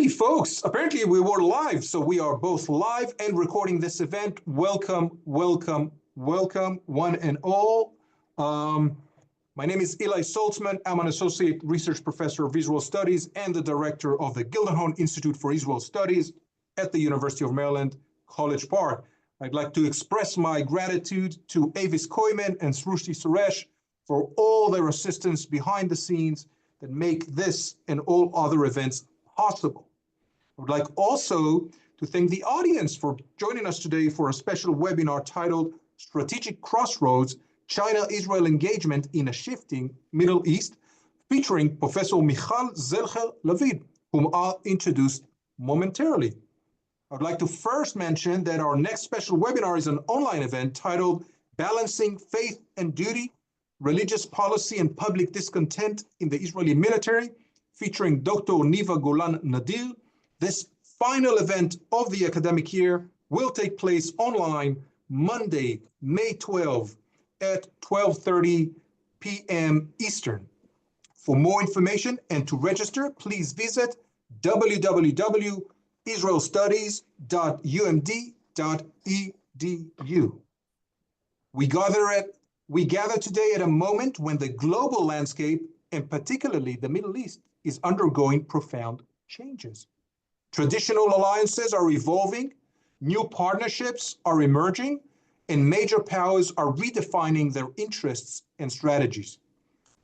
Alrighty, folks, apparently we were live, so we are both live and recording this event. Welcome, welcome, welcome, one and all. My name is Eli Saltzman. I'm an Associate Research Professor of Israel Studies and the Director of the Gildenhorn Institute for Israel Studies at the University of Maryland, College Park. I'd like to express my gratitude to Avis Koyman and Srushti Suresh for all their assistance behind the scenes that make this and all other events possible. I would like also to thank the audience for joining us today for a special webinar titled Strategic Crossroads, China-Israel Engagement in a Shifting Middle East, featuring Professor Michal Zelcher-Lavid, whom I'll introduce momentarily. I would like to first mention that our next special webinar is an online event titled Balancing Faith and Duty, Religious Policy and Public Discontent in the Israeli Military, featuring Dr. Niva Golan Nadir. This final event of the academic year will take place online Monday, May 12 at 12:30 p.m. Eastern. For more information and to register, please visit www.israelstudies.umd.edu. We gather today at a moment when the global landscape, and particularly the Middle East, is undergoing profound changes. Traditional alliances are evolving, new partnerships are emerging, and major powers are redefining their interests and strategies.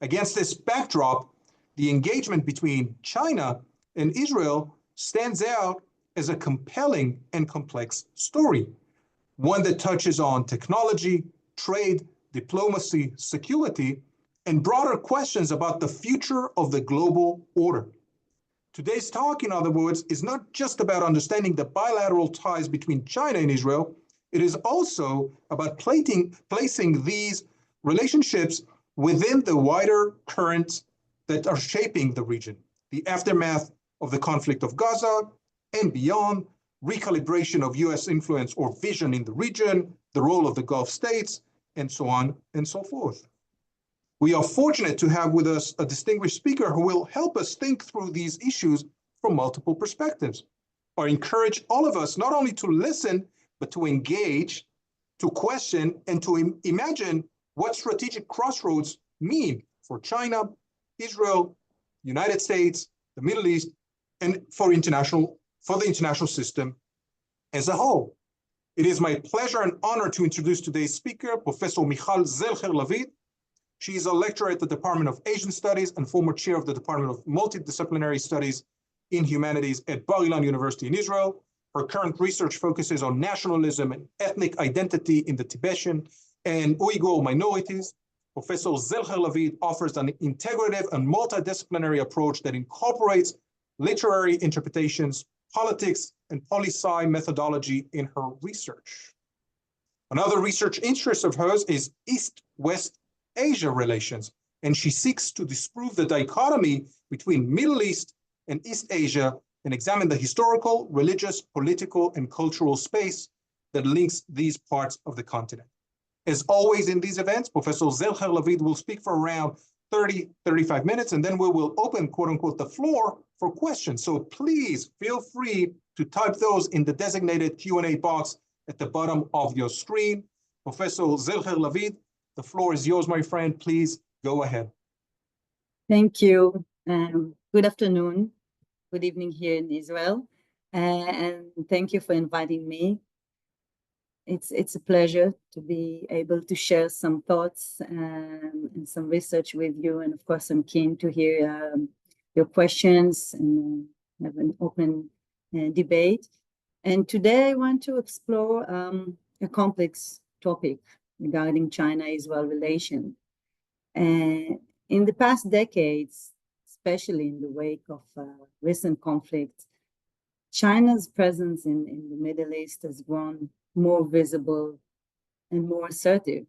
Against this backdrop, the engagement between China and Israel stands out as a compelling and complex story, one that touches on technology, trade, diplomacy, security, and broader questions about the future of the global order. Today's talk, in other words, is not just about understanding the bilateral ties between China and Israel. It is also about placing these relationships within the wider currents that are shaping the region, the aftermath of the conflict of Gaza and beyond, recalibration of US influence or vision in the region, the role of the Gulf states, and so on and so forth. We are fortunate to have with us a distinguished speaker who will help us think through these issues from multiple perspectives. I encourage all of us not only to listen, but to engage, to question, and to imagine what strategic crossroads mean for China, Israel, United States, the Middle East, and for the international system as a whole. It is my pleasure and honor to introduce today's speaker, Professor Michal Zelcher-Lavid. She is a lecturer at the Department of Asian Studies and former chair of the Department of Multidisciplinary Studies in Humanities at Bar-Ilan University in Israel. Her current research focuses on nationalism and ethnic identity in the Tibetan and Uyghur minorities. Professor Zelcher-Lavid offers an integrative and multidisciplinary approach that incorporates literary interpretations, politics, and poli-sci methodology in her research. Another research interest of hers is East-West Asia relations, and she seeks to disprove the dichotomy between Middle East and East Asia and examine the historical, religious, political, and cultural space that links these parts of the continent. As always in these events, Professor Zelcher-Lavid will speak for around 35 minutes, and then we will open, quote unquote, the floor for questions. So please feel free to type those in the designated Q&A box at the bottom of your screen. Professor Zelcher-Lavid, the floor is yours, my friend. Please go ahead. Thank you. Good afternoon. Good evening here in Israel. And thank you for inviting me. It's a pleasure to be able to share some thoughts and some research with you. And of course, I'm keen to hear your questions and have an open debate. And today I want to explore a complex topic regarding China-Israel relations. In the past decades, especially in the wake of recent conflicts, China's presence in the Middle East has grown more visible and more assertive.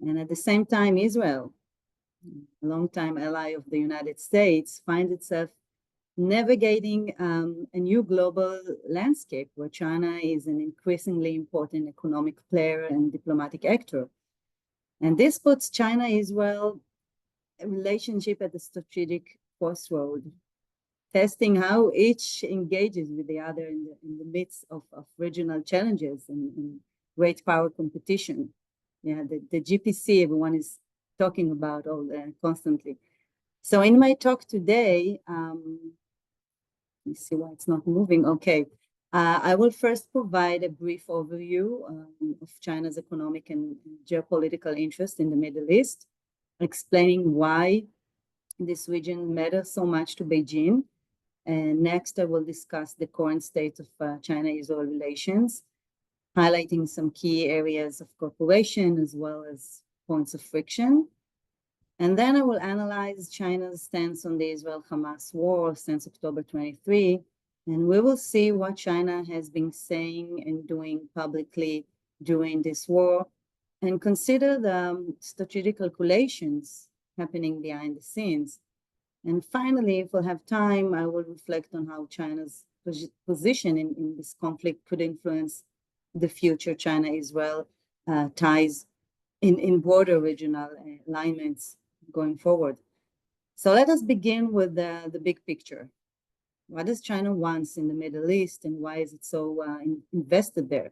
And at the same time, Israel, a longtime ally of the United States, finds itself navigating a new global landscape where China is an increasingly important economic player and diplomatic actor. And this puts China-Israel relationship at the strategic crossroad, testing how each engages with the other in the midst of regional challenges and great power competition. Yeah, the GPC everyone is talking about constantly. So in my talk today, let me see why it's not moving. Okay. I will first provide a brief overview of China's economic and geopolitical interest in the Middle East, explaining why this region matters so much to Beijing. And next, I will discuss the current state of China-Israel relations, highlighting some key areas of cooperation as well as points of friction. And then I will analyze China's stance on the Israel-Hamas war since October 23, and we will see what China has been saying and doing publicly during this war, and consider the strategic calculations happening behind the scenes. And finally, if we'll have time, I will reflect on how China's position in this conflict could influence the future China-Israel ties in broader regional alignments going forward. So let us begin with the big picture. What does China want in the Middle East, and why is it so invested there?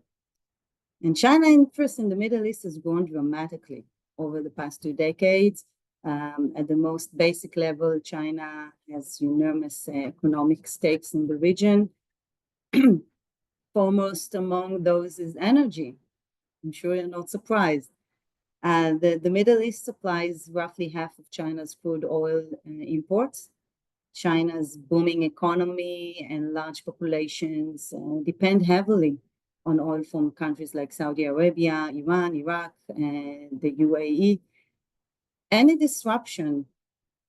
And China's interest in the Middle East has grown dramatically over the past 2 decades. At the most basic level, China has enormous economic stakes in the region. Foremost among those is energy. I'm sure you're not surprised. The Middle East supplies roughly half of China's crude oil imports. China's booming economy and large populations depend heavily on oil from countries like Saudi Arabia, Iran, Iraq, and the UAE. Any disruption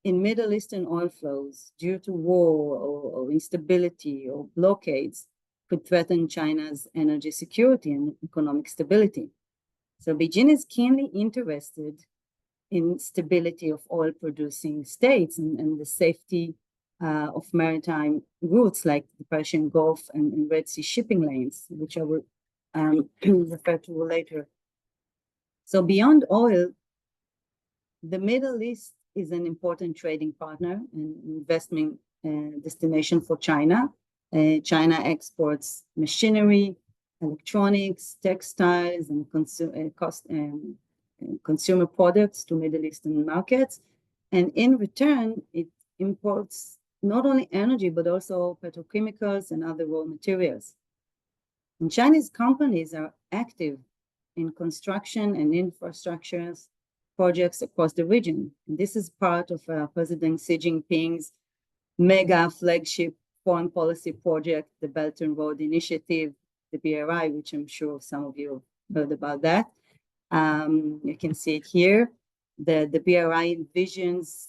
in Middle Eastern oil flows due to war or instability or blockades could threaten China's energy security and economic stability. So Beijing is keenly interested in stability of oil-producing states and the safety of maritime routes like the Persian Gulf and Red Sea shipping lanes, which I will refer to later. So beyond oil, the Middle East is an important trading partner and investment destination for China. China exports machinery, electronics, textiles, and consumer products to Middle Eastern markets. And in return, it imports not only energy, but also petrochemicals and other raw materials. And Chinese companies are active in construction and infrastructure projects across the region. And this is part of President Xi Jinping's mega flagship foreign policy project, the Belt and Road Initiative, the BRI, which I'm sure some of you heard about that. You can see it here. The BRI envisions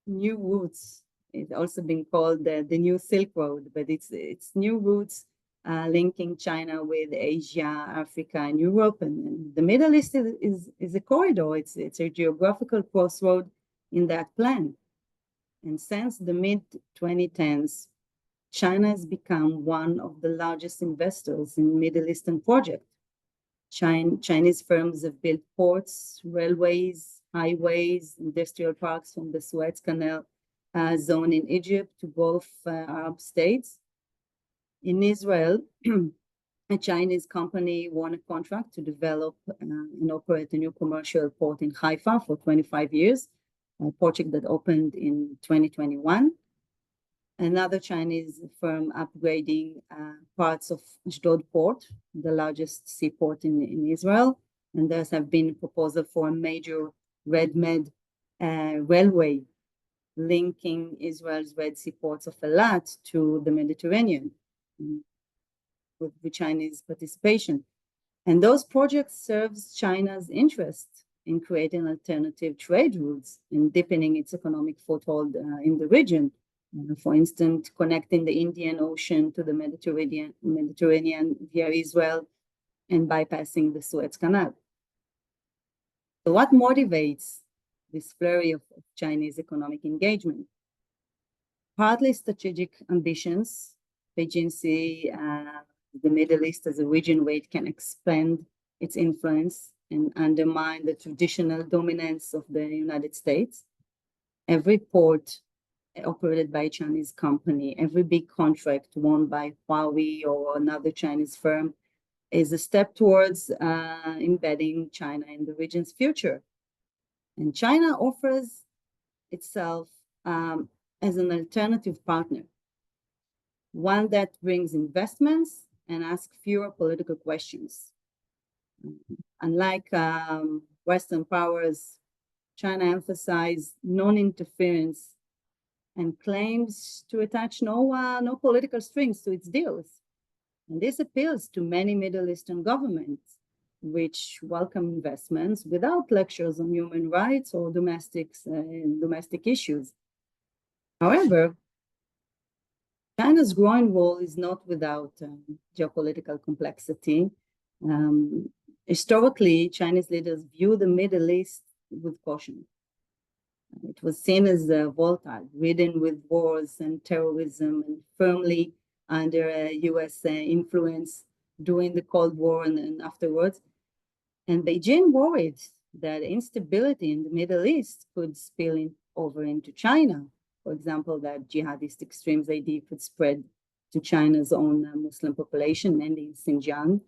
new routes. It's also been called the New Silk Road, but it's new routes linking China with Asia, Africa, and Europe. And the Middle East is a corridor. It's a geographical crossroad in that plan. And since the mid-2010s, China has become one of the largest investors in Middle Eastern projects. Chinese firms have built ports, railways, highways, industrial parks from the Suez Canal zone in Egypt to Gulf Arab states. In Israel, a Chinese company won a contract to develop and operate a new commercial port in Haifa for 25 years, a project that opened in 2021. Another Chinese firm upgrading parts of Ashdod port, the largest seaport in Israel. And there have been proposals for a major Red Med railway linking Israel's Red Sea ports of Eilat to the Mediterranean with Chinese participation. And those projects serve China's interest in creating alternative trade routes and deepening its economic foothold in the region. For instance, connecting the Indian Ocean to the Mediterranean via Israel and bypassing the Suez Canal. So what motivates this flurry of Chinese economic engagement? Partly strategic ambitions. Beijing sees the Middle East as a region where it can expand its influence and undermine the traditional dominance of the United States. Every port, operated by a Chinese company. Every big contract won by Huawei or another Chinese firm is a step towards embedding China in the region's future. And China offers itself as an alternative partner, one that brings investments and asks fewer political questions. Unlike Western powers, China emphasizes non-interference and claims to attach no political strings to its deals. And this appeals to many Middle Eastern governments, which welcome investments without lectures on human rights or domestic issues. However, China's growing role is not without geopolitical complexity. Historically, Chinese leaders view the Middle East with caution. It was seen as volatile, ridden with wars and terrorism, and firmly under US influence during the Cold War and afterwards. And Beijing worried that instability in the Middle East could spill over into China. For example, that jihadist extremes idea could spread to China's own Muslim population, mainly in Xinjiang.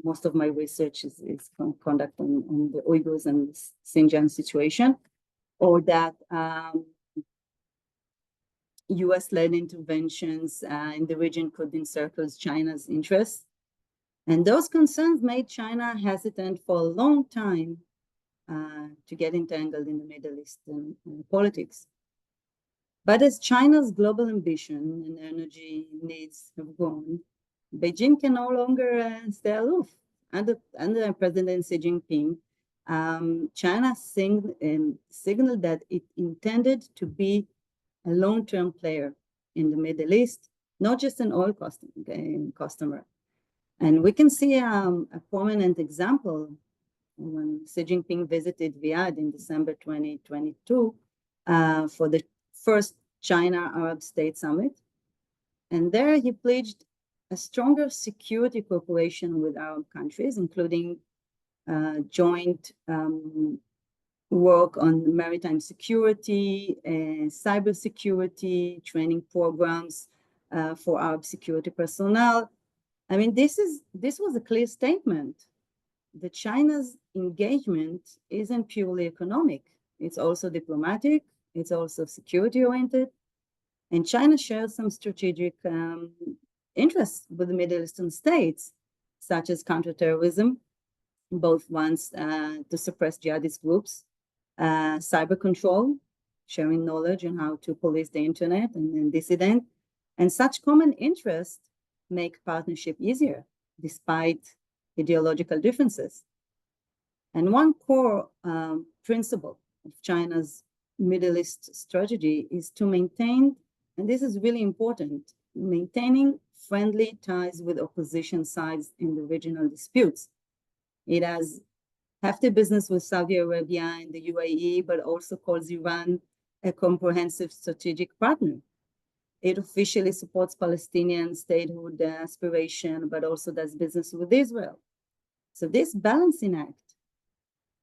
Most of my research is conducted on the Uyghurs and the Xinjiang situation, or that US-led interventions in the region could encircle China's interests. And those concerns made China hesitant for a long time to get entangled in the Middle Eastern politics. But as China's global ambition and energy needs have grown, Beijing can no longer stay aloof. Under President Xi Jinping, China signaled that it intended to be a long-term player in the Middle East, not just an oil customer. And we can see a prominent example when Xi Jinping visited Riyadh in December 2022 for the first China-Arab State Summit. And there he pledged a stronger security cooperation with Arab countries, including joint work on maritime security, cybersecurity, training programs for Arab security personnel. I mean, this was a clear statement that China's engagement isn't purely economic. It's also diplomatic. It's also security-oriented. And China shares some strategic interests with the Middle Eastern states, such as counterterrorism, both ones to suppress jihadist groups, cyber control, sharing knowledge on how to police the internet and dissident. And such common interests make partnership easier, despite ideological differences. And one core principle of China's Middle East strategy is to maintain, and this is really important, maintaining friendly ties with opposition sides in the regional disputes. It has hefty business with Saudi Arabia and the UAE, but also calls Iran a comprehensive strategic partner. It officially supports Palestinian statehood aspiration, but also does business with Israel. So this balancing act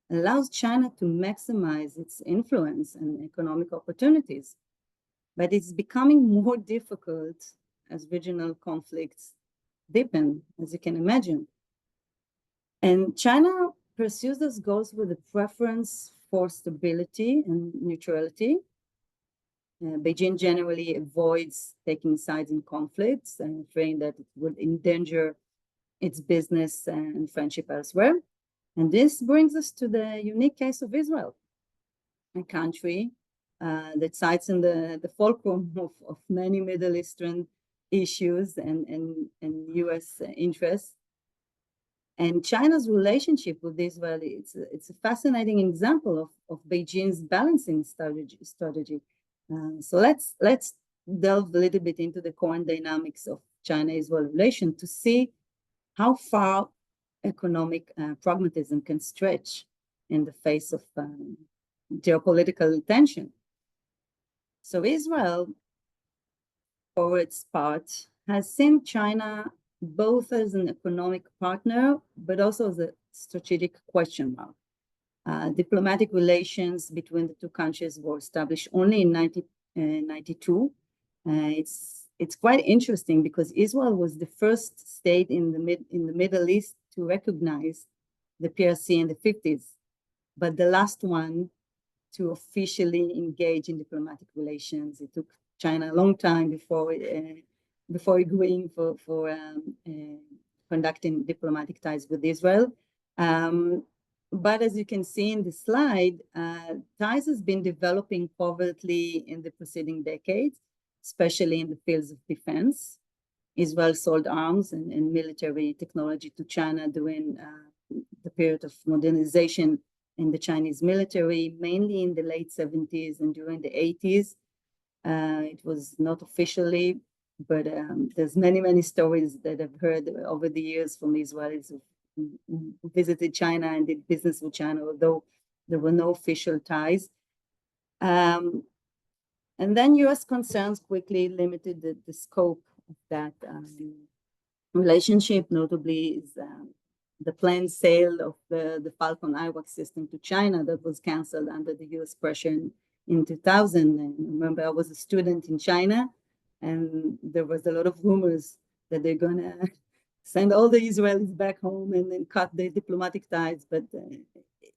allows China to maximize its influence and economic opportunities, but it's becoming more difficult as regional conflicts deepen, as you can imagine. And China pursues those goals with a preference for stability and neutrality. Beijing generally avoids taking sides in conflicts and fearing that it would endanger its business and friendship elsewhere. And this brings us to the unique case of Israel, a country that sites in the fulcrum of many Middle Eastern issues and US interests. And China's relationship with Israel, it's a fascinating example of Beijing's balancing strategy. So let's delve a little bit into the current dynamics of China-Israel relation to see how far economic pragmatism can stretch in the face of geopolitical tension. So Israel, for its part, has seen China both as an economic partner, but also as a strategic question mark. Diplomatic relations between the two countries were established only in 1992. It's quite interesting because Israel was the first state in the Middle East to recognize the PRC in the 50s, but the last one to officially engage in diplomatic relations. It took China a long time before agreeing for conducting diplomatic ties with Israel. But as you can see in the slide, ties has been developing covertly in the preceding decades, especially in the fields of defense. Israel sold arms and military technology to China during the period of modernization in the Chinese military, mainly in the late 70s and during the 80s. It was not officially, but there's many stories that I've heard over the years from Israelis who visited China and did business with China, although there were no official ties. And then US concerns quickly limited the scope of that relationship, notably is the planned sale of the Falcon IWAC system to China that was canceled under the US pressure in 2000. And remember, I was a student in China, and there was a lot of rumors that they're gonna send all the Israelis back home and then cut their diplomatic ties. But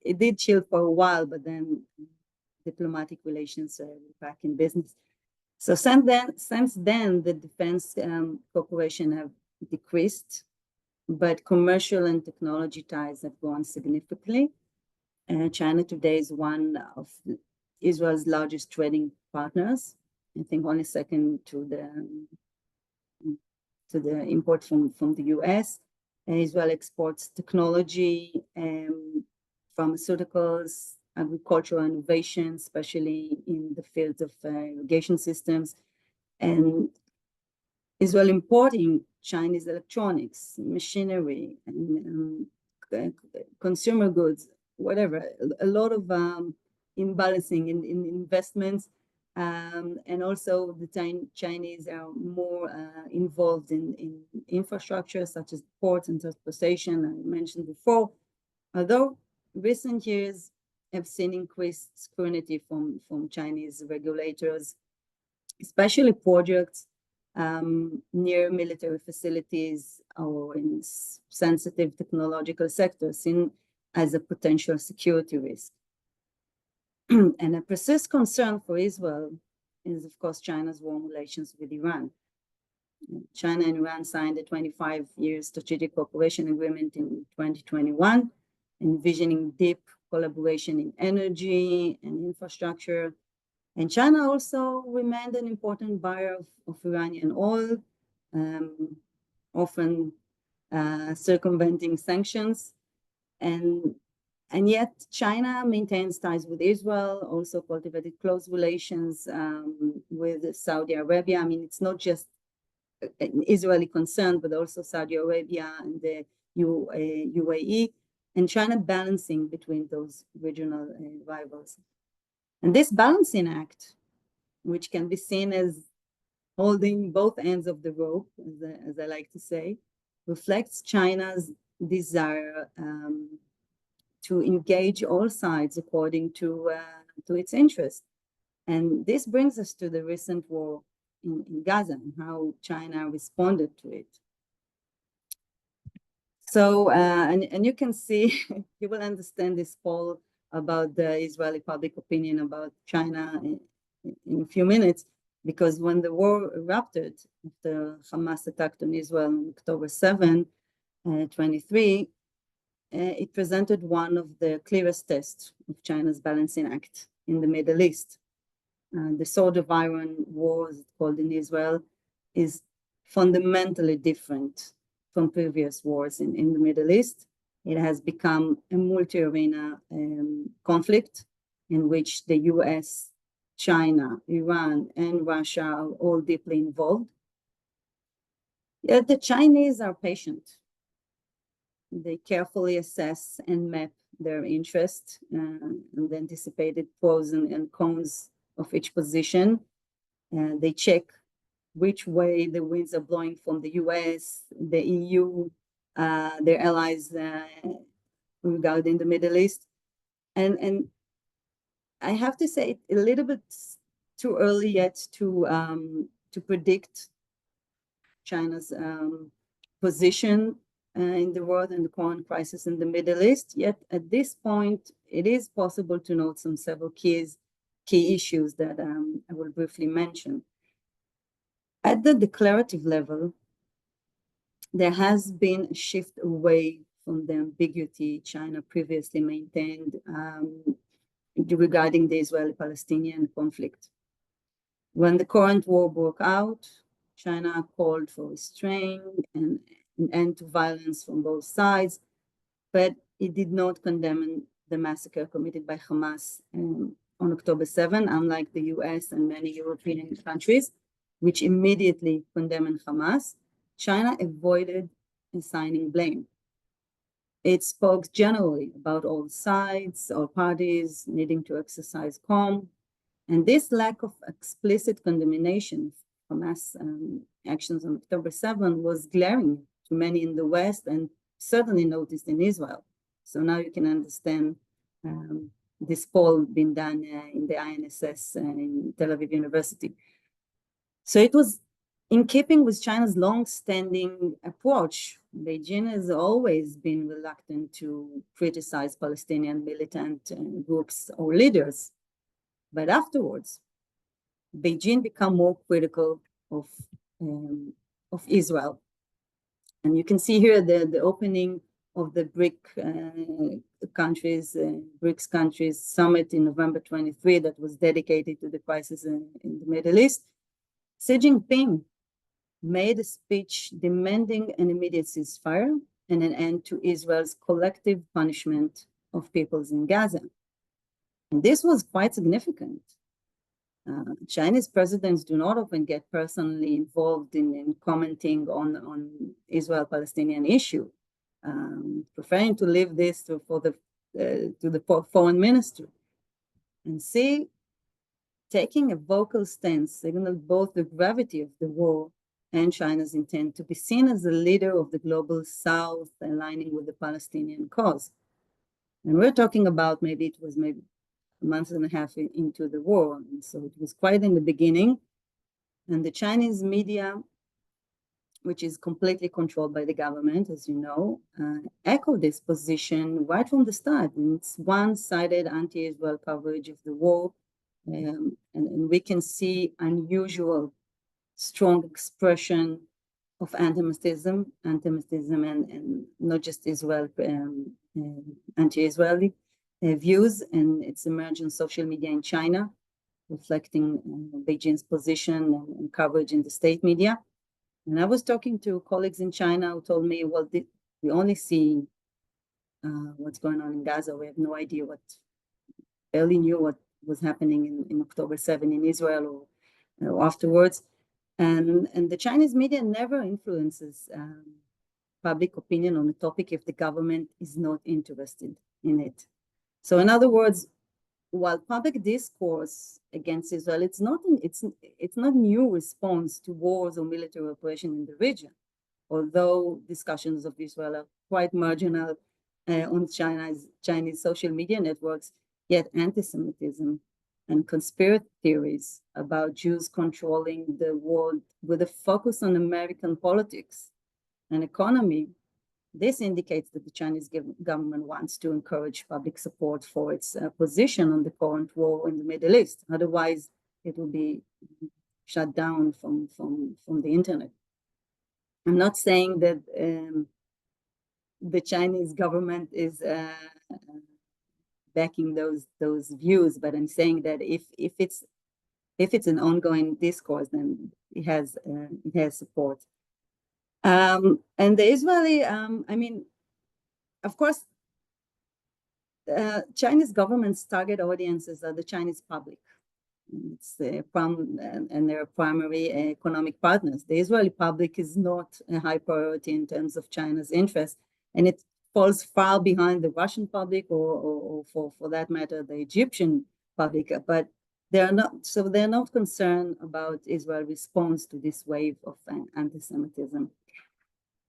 it did chill for a while, but then diplomatic relations were back in business. So since then, the defense cooperation have decreased, but commercial and technology ties have grown significantly. China today is one of Israel's largest trading partners. I think only second to the import from the US. Israel exports technology, pharmaceuticals, agricultural innovation, especially in the field of irrigation systems, and Israel importing Chinese electronics, machinery, and consumer goods, whatever. A lot of imbalancing in investments, and also the Chinese are more involved in infrastructure such as ports and transportation, I mentioned before. Although recent years have seen increased scrutiny from Chinese regulators, especially projects near military facilities or in sensitive technological sectors seen as a potential security risk. And a persistent concern for Israel is, of course, China's warm relations with Iran. China and Iran signed a 25-year strategic cooperation agreement in 2021, envisioning deep collaboration in energy and infrastructure. And China also remained an important buyer of Iranian oil, often circumventing sanctions. And yet China maintains ties with Israel, also cultivated close relations with Saudi Arabia. I mean, it's not just an Israeli concern, but also Saudi Arabia and the UAE, and China balancing between those regional rivals. And this balancing act, which can be seen as holding both ends of the rope, as I like to say, reflects China's desire to engage all sides according to its interest. And this brings us to the recent war in Gaza and how China responded to it. So, and you can see, you will understand this poll about the Israeli public opinion about China in a few minutes, because when the war erupted, the Hamas attacked on Israel on October 7, 23, it presented one of the clearest tests of China's balancing act in the Middle East. The Sword of Iron War, as it's called in Israel, is fundamentally different from previous wars in the Middle East. It has become a multi-arena conflict in which the US, China, Iran, and Russia are all deeply involved. Yet the Chinese are patient. They carefully assess and map their interests and the anticipated pros and cons of each position. They check which way the winds are blowing from the US, the EU, their allies regarding the Middle East. And I have to say, a little bit too early yet to predict China's position in the world and the current crisis in the Middle East. Yet at this point, it is possible to note several key issues that I will briefly mention. At the declarative level, there has been a shift away from the ambiguity China previously maintained regarding the Israeli-Palestinian conflict. When the current war broke out, China called for restraint and an end to violence from both sides, but it did not condemn the massacre committed by Hamas on October 7, unlike the US and many European countries, which immediately condemned Hamas. China avoided assigning blame. It spoke generally about all sides, all parties needing to exercise calm, and this lack of explicit condemnation of Hamas actions on October 7 was glaring to many in the West and certainly noticed in Israel. So now you can understand this poll being done in the INSS in Tel Aviv University. So it was in keeping with China's long-standing approach. Beijing has always been reluctant to criticize Palestinian militant groups or leaders. But afterwards, Beijing became more critical of Israel. And you can see here the opening of the BRICS countries summit in November 23 that was dedicated to the crisis in the Middle East. Xi Jinping made a speech demanding an immediate ceasefire and an end to Israel's collective punishment of peoples in Gaza. And this was quite significant. Chinese presidents do not often get personally involved in commenting on Israel-Palestinian issue, preferring to leave this to the foreign ministry. And Xi, taking a vocal stance, signaled both the gravity of the war and China's intent to be seen as a leader of the global South, aligning with the Palestinian cause. And we're talking about maybe a month and a half into the war, and so it was quite in the beginning. And the Chinese media, which is completely controlled by the government, as you know, echoed this position right from the start. And it's one-sided anti-Israel coverage of the war, and we can see unusual, strong expression of anti-Semitism and not just Israel, anti-Israeli views, and its emergence on social media in China, reflecting Beijing's position and coverage in the state media. And I was talking to colleagues in China who told me, well, we only see what's going on in Gaza. We have no idea barely knew what was happening in October 7 in Israel or afterwards. And the Chinese media never influences public opinion on a topic if the government is not interested in it. So in other words, while public discourse against Israel, it's not new response to wars or military operation in the region, although discussions of Israel are quite marginal on Chinese social media networks, yet anti-Semitism and conspiracy theories about Jews controlling the world with a focus on American politics and economy. This indicates that the Chinese government wants to encourage public support for its position on the current war in the Middle East. Otherwise, it will be shut down from the internet. I'm not saying that the Chinese government is backing those views, but I'm saying that if it's an ongoing discourse, then it has support. And the Israeli, of course, Chinese government's target audiences are the Chinese public. And their primary economic partners. The Israeli public is not a high priority in terms of China's interest, and it falls far behind the Russian public or for that matter, the Egyptian public. But they're not concerned about Israel's response to this wave of anti-Semitism.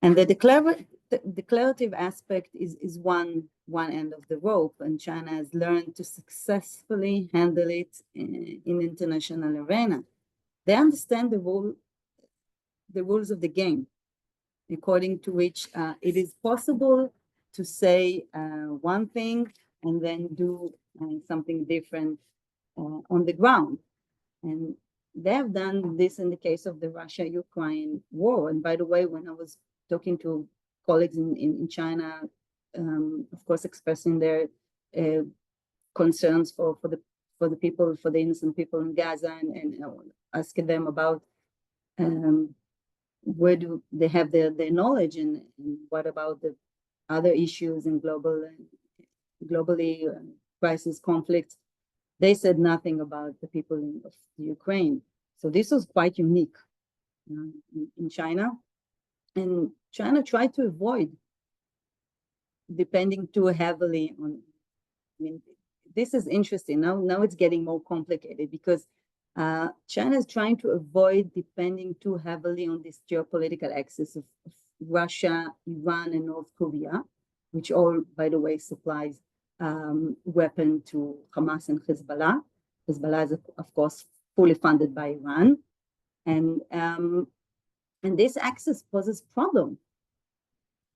And the declarative aspect is one one end of the rope, and China has learned to successfully handle it in international arena. They understand the rules of the game, according to which it is possible to say one thing and then do something different on the ground. And they have done this in the case of the Russia-Ukraine war. And by the way, when I was talking to colleagues in China, of course, expressing their concerns for the people, for the innocent people in Gaza, and asking them about where do they have their knowledge, and what about the other issues in globally crisis, conflicts. They said nothing about the people of Ukraine. So this was quite unique in China. And China tried to avoid depending too heavily on, I mean, this is interesting. Now it's getting more complicated because China is trying to avoid depending too heavily on this geopolitical axis of Russia, Iran, and North Korea, which all, by the way, supplies weapon to Hamas and Hezbollah. Hezbollah is, of course, fully funded by Iran. And this axis poses problem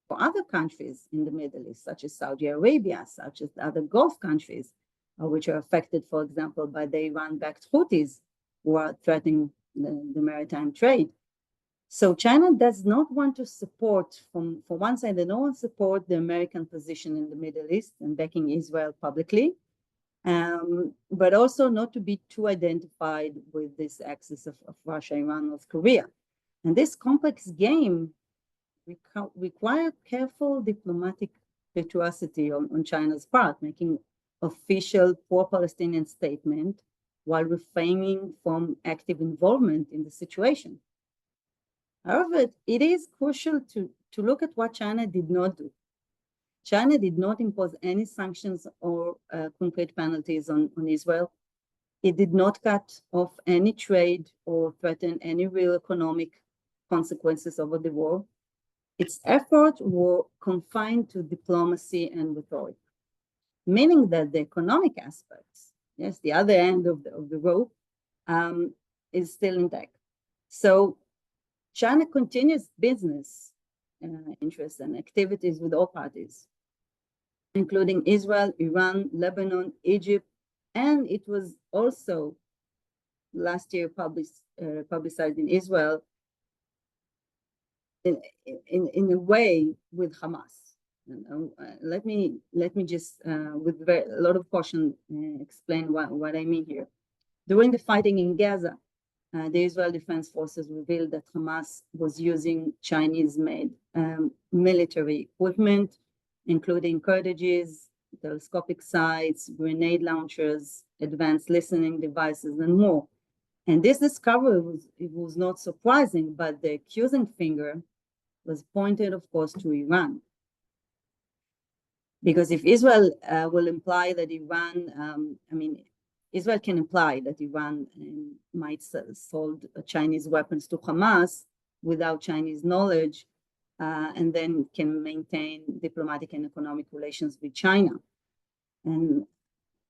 for other countries in the Middle East, such as Saudi Arabia, such as other Gulf countries, which are affected, for example, by the Iran-backed Houthis, who are threatening the maritime trade. So China does not want to support, for one side, they don't want to support the American position in the Middle East and backing Israel publicly, but also not to be too identified with this axis of Russia, Iran, North Korea. And this complex game requires careful diplomatic virtuosity on China's part, making official pro-Palestinian statement while refraining from active involvement in the situation. However, it is crucial to look at what China did not do. China did not impose any sanctions or concrete penalties on Israel. It did not cut off any trade or threaten any real economic consequences over the war. Its efforts were confined to diplomacy and rhetoric, meaning that the economic aspects, yes, the other end of the rope, is still intact. So China continues business interests and activities with all parties, including Israel, Iran, Lebanon, Egypt, and it was also last year publicized in Israel in a way with Hamas. Let me just, with a lot of caution, explain what I mean here. During the fighting in Gaza, the Israel Defense Forces revealed that Hamas was using Chinese-made military equipment, including cartridges, telescopic sights, grenade launchers, advanced listening devices, and more. And this discovery was not surprising, but the accusing finger was pointed, of course, to Iran. Because if Israel will imply that Iran, Israel can imply that Iran might sold Chinese weapons to Hamas without Chinese knowledge, and then can maintain diplomatic and economic relations with China. And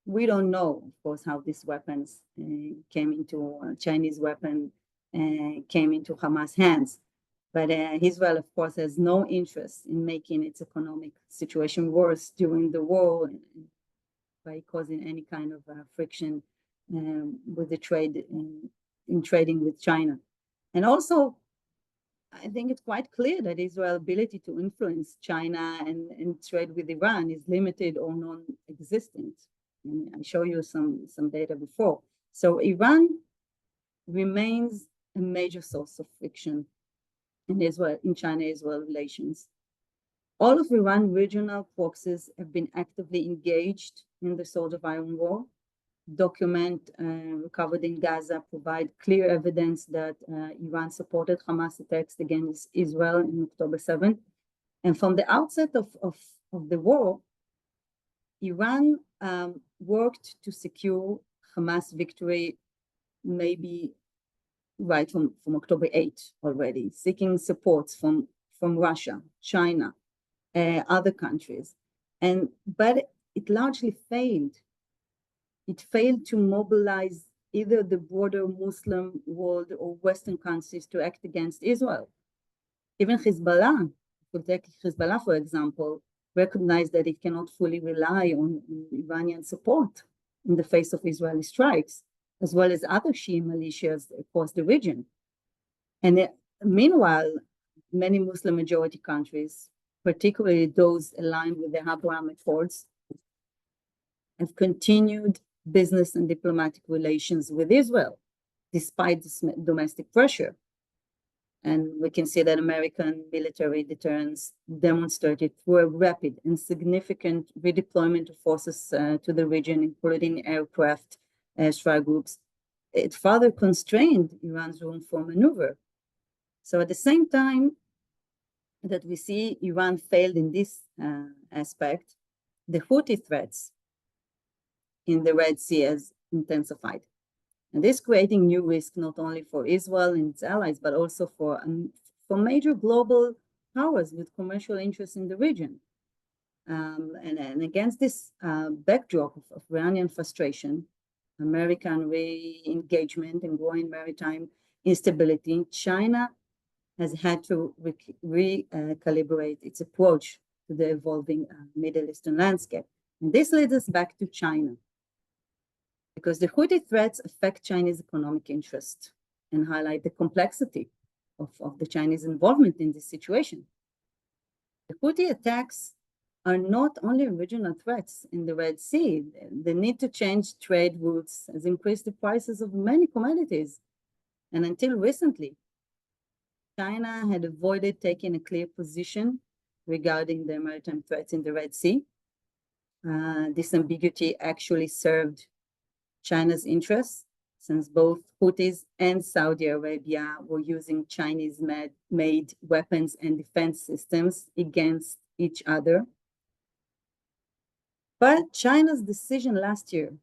we don't know, of course, how these weapons came into Chinese weapon came into Hamas hands. But Israel, of course, has no interest in making its economic situation worse during the war by causing any kind of friction with the trade in trading with China. And also, I think it's quite clear that Israel's ability to influence China and trade with Iran is limited or non-existent. And I show you some data before. So Iran remains a major source of friction in China-Israel relations. All of Iran's regional proxies have been actively engaged in the Sword of Iron War. Document recovered in Gaza provide clear evidence that Iran supported Hamas attacks against Israel on October 7th. And from the outset of the war, Iran worked to secure Hamas victory maybe right from October 8th already, seeking support from Russia, China, other countries. But it largely failed. It failed to mobilize either the broader Muslim world or Western countries to act against Israel. Even Hezbollah, if we take Hezbollah, for example, recognized that it cannot fully rely on Iranian support in the face of Israeli strikes, as well as other Shia militias across the region. And meanwhile, many Muslim majority countries, particularly those aligned with the Abraham Accords, have continued business and diplomatic relations with Israel, despite this domestic pressure. And we can see that American military deterrence demonstrated through a rapid and significant redeployment of forces to the region, including aircraft, strike groups. It further constrained Iran's room for maneuver. So at the same time that we see Iran failed in this aspect, the Houthi threats in the Red Sea has intensified. And this creating new risk not only for Israel and its allies, but also for major global powers with commercial interests in the region. And against this backdrop of Iranian frustration, American re-engagement and growing maritime instability, China has had to recalibrate its approach to the evolving Middle Eastern landscape. And this leads us back to China, because the Houthi threats affect Chinese economic interest and highlight the complexity of the Chinese involvement in this situation. The Houthi attacks are not only regional threats in the Red Sea. The need to change trade routes has increased the prices of many commodities. And until recently, China had avoided taking a clear position regarding the maritime threats in the Red Sea. This ambiguity actually served China's interests, since both Houthis and Saudi Arabia were using Chinese-made weapons and defense systems against each other. But China's decision last year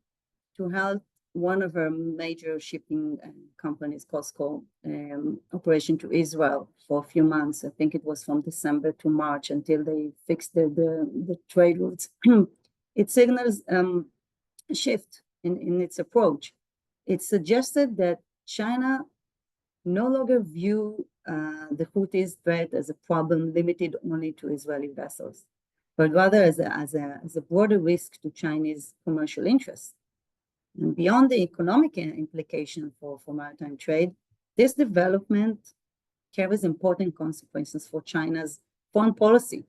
to halt one of her major shipping companies, COSCO, operation to Israel for a few months, I think it was from December to March, until they fixed the trade routes, it signals a shift in its approach. It suggested that China no longer view the Houthis' threat as a problem limited only to Israeli vessels, but rather as a broader risk to Chinese commercial interests. And beyond the economic implication for maritime trade, this development carries important consequences for China's foreign policy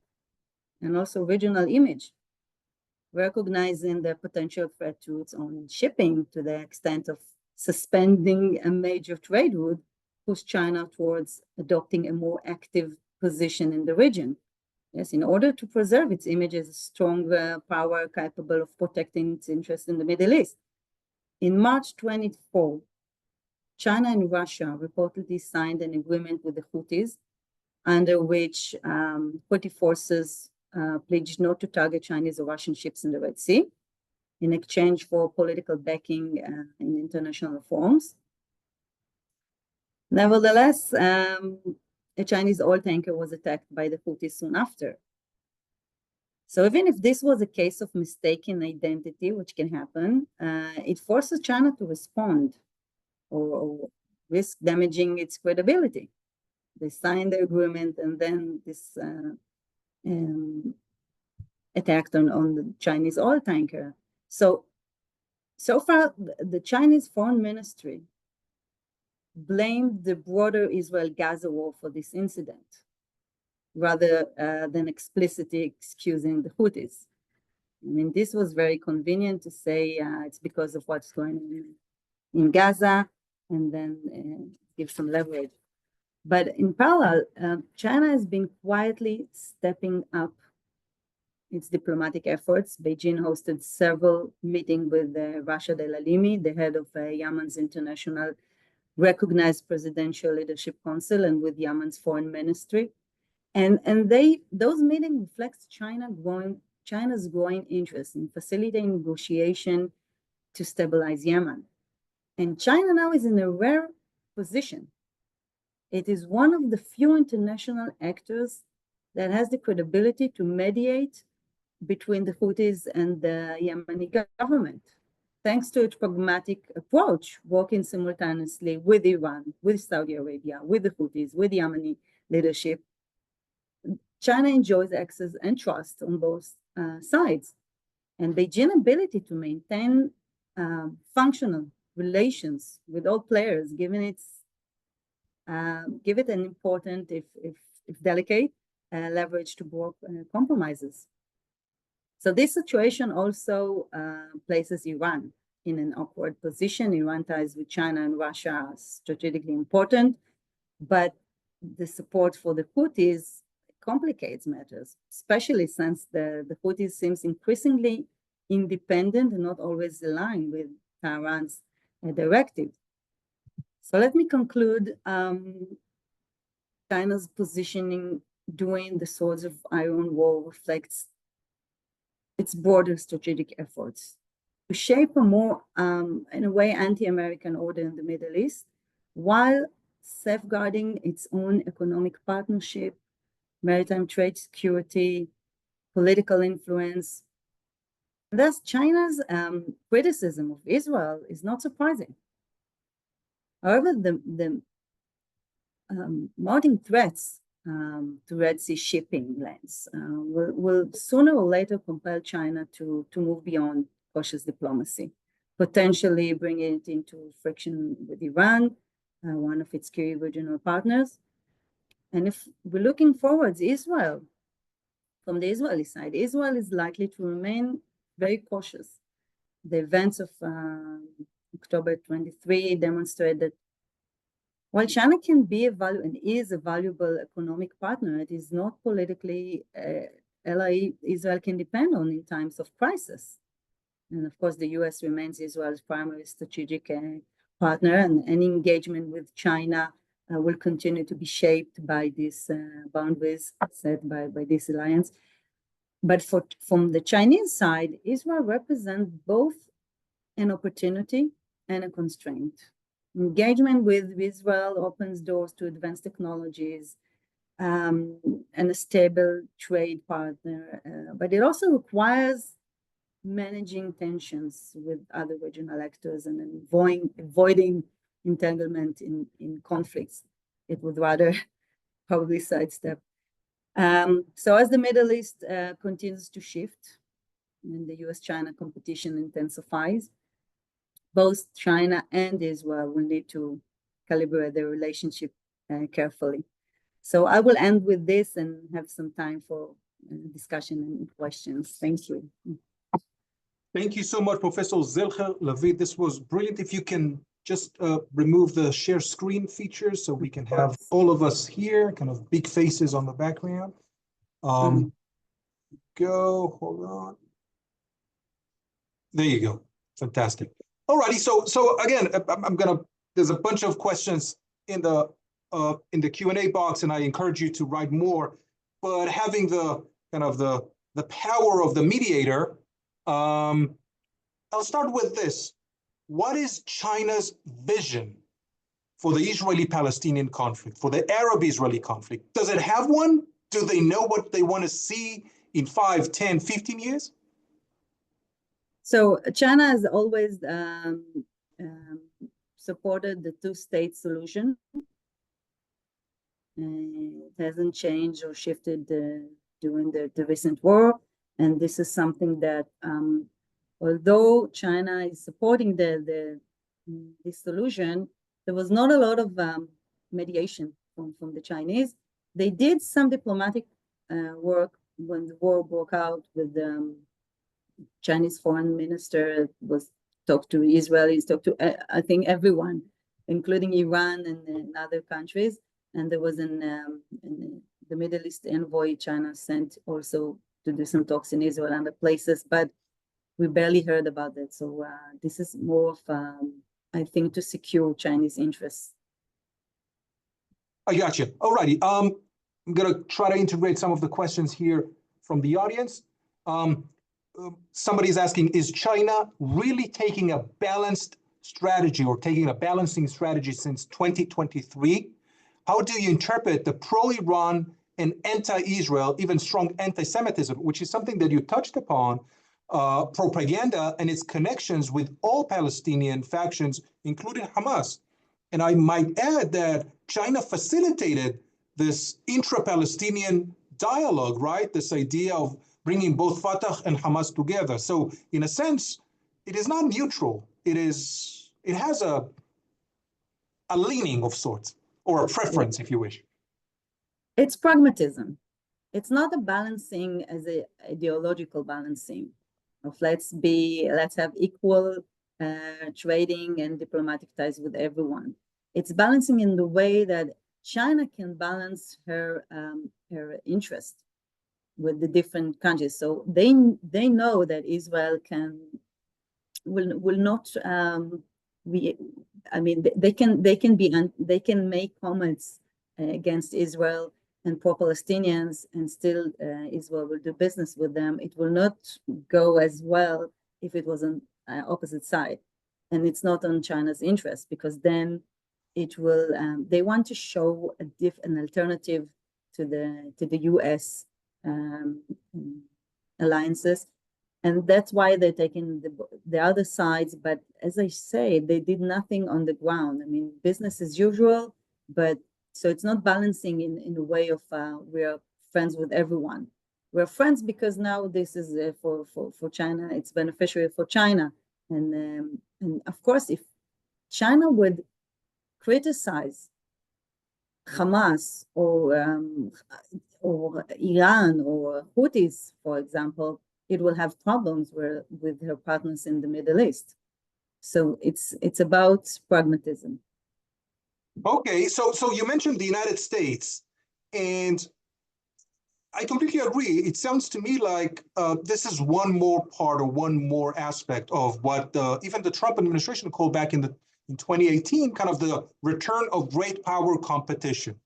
and also regional image, recognizing the potential threat to its own shipping to the extent of suspending a major trade route, push China towards adopting a more active position in the region. Yes, in order to preserve its image as a strong power capable of protecting its interests in the Middle East. In March 24, China and Russia reportedly signed an agreement with the Houthis, under which Houthi forces pledged not to target Chinese or Russian ships in the Red Sea in exchange for political backing in international reforms. Nevertheless, a Chinese oil tanker was attacked by the Houthis soon after. So even if this was a case of mistaken identity, which can happen, it forces China to respond or risk damaging its credibility. They signed the agreement, and then this attacked on the Chinese oil tanker. So far, the Chinese foreign ministry blamed the broader Israel-Gaza war for this incident, rather than explicitly excusing the Houthis. I mean, this was very convenient to say it's because of what's going on in Gaza, and then give some leverage. But in parallel, China has been quietly stepping up its diplomatic efforts. Beijing hosted several meetings with Rashid al-Alimi, the head of Yemen's international recognized presidential leadership council, and with Yemen's foreign ministry. And those meetings reflect China's growing interest in facilitating negotiation to stabilize Yemen. And China now is in a rare position. It is one of the few international actors that has the credibility to mediate between the Houthis and the Yemeni government, thanks to its pragmatic approach, working simultaneously with Iran, with Saudi Arabia, with the Houthis, with Yemeni leadership. China enjoys access and trust on both sides. And Beijing's ability to maintain functional relations with all players, give it an important, if delicate, leverage to broker compromises. So this situation also places Iran in an awkward position. Iran ties with China and Russia are strategically important, but the support for the Houthis complicates matters, especially since the Houthis seems increasingly independent and not always aligned with Tehran's directive. So let me conclude. China's positioning during the Swords of Iron War reflects its broader strategic efforts to shape a more, in a way, anti-American order in the Middle East, while safeguarding its own economic partnership, maritime trade security, political influence. Thus, China's criticism of Israel is not surprising. However, the mounting threats to Red Sea shipping lanes will sooner or later compel China to move beyond cautious diplomacy, potentially bringing it into friction with Iran, one of its key regional partners. And if we're looking forwards, Israel, from the Israeli side, Israel is likely to remain very cautious. The events of October 23 demonstrate that while China can be and is a valuable economic partner, it is not politically ally Israel can depend on in times of crisis. And of course, the US remains Israel's primary strategic partner, and any engagement with China will continue to be shaped by these boundaries set by this alliance. But from the Chinese side, Israel represents both an opportunity and a constraint. Engagement with Israel opens doors to advanced technologies and a stable trade partner, but it also requires managing tensions with other regional actors and avoiding entanglement in conflicts. It would rather probably sidestep. So as the Middle East continues to shift and the US-China competition intensifies, both China and Israel will need to calibrate their relationship carefully. So I will end with this and have some time for discussion and questions. Thank you. Thank you so much, Professor Zilcher Lavie. This was brilliant. If you can just remove the share screen feature so we can have all of us here, kind of big faces on the background. Go, hold on. There you go. Fantastic. Alrighty, so again, there's a bunch of questions in the Q&A box, and I encourage you to write more. But having the kind of the power of the mediator, I'll start with this. What is China's vision for the Israeli-Palestinian conflict, for the Arab-Israeli conflict? Does it have one? Do they know what they want to see in 5, 10, 15 years? So China has always supported the two-state solution. It hasn't changed or shifted during the recent war. And this is something that, although China is supporting this solution, there was not a lot of mediation from the Chinese. They did some diplomatic work when the war broke out with the Chinese foreign minister, was talked to Israelis, talked to, I think, everyone, including Iran and other countries. And there was the Middle East envoy China sent also to do some talks in Israel and other places, but we barely heard about that. So this is more of, I think, to secure Chinese interests. I got you. All righty. I'm going to try to integrate some of the questions here from the audience. Somebody's asking, is China really taking a balanced strategy or taking a balancing strategy since 2023? How do you interpret the pro-Iran and anti-Israel, even strong anti-Semitism, which is something that you touched upon, propaganda and its connections with all Palestinian factions, including Hamas. And I might add that China facilitated this intra-Palestinian dialogue, right? This idea of bringing both Fatah and Hamas together. So in a sense, it is not neutral. It has a leaning of sorts, or a preference, if you wish. It's pragmatism. It's not a balancing as a ideological balancing of let's have equal trading and diplomatic ties with everyone. It's balancing in the way that China can balance her interest with the different countries. So they know that Israel will not they can make comments against Israel and pro-Palestinians, and still Israel will do business with them. It will not go as well if it was on opposite side, and it's not on China's interest, because then it will. They want to show an alternative to the U.S. Alliances, and that's why they're taking the other sides. But as I say, they did nothing on the ground. I mean, business as usual, but. So it's not balancing in a way of we are friends with everyone. We're friends because now this is for China. It's beneficial for China, and of course, if China would criticize Hamas or Iran or Houthis, for example, it will have problems with her partners in the Middle East. So it's about pragmatism. Okay, so you mentioned the United States, and I completely agree. It sounds to me like this is one more part or one more aspect of what even the Trump administration called back in 2018, kind of the return of great power competition,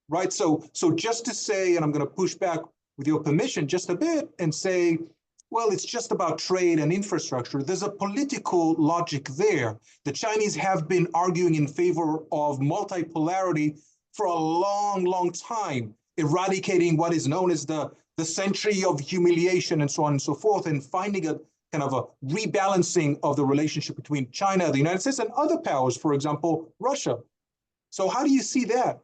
right? So just to say, and I'm going to push back with your permission just a bit and say, well, it's just about trade and infrastructure. There's a political logic there. The Chinese have been arguing in favor of multipolarity for a long, long time, eradicating what is known as the century of humiliation and so on and so forth, and finding a kind of a rebalancing of the relationship between China, the United States, and other powers, for example, Russia. So how do you see that?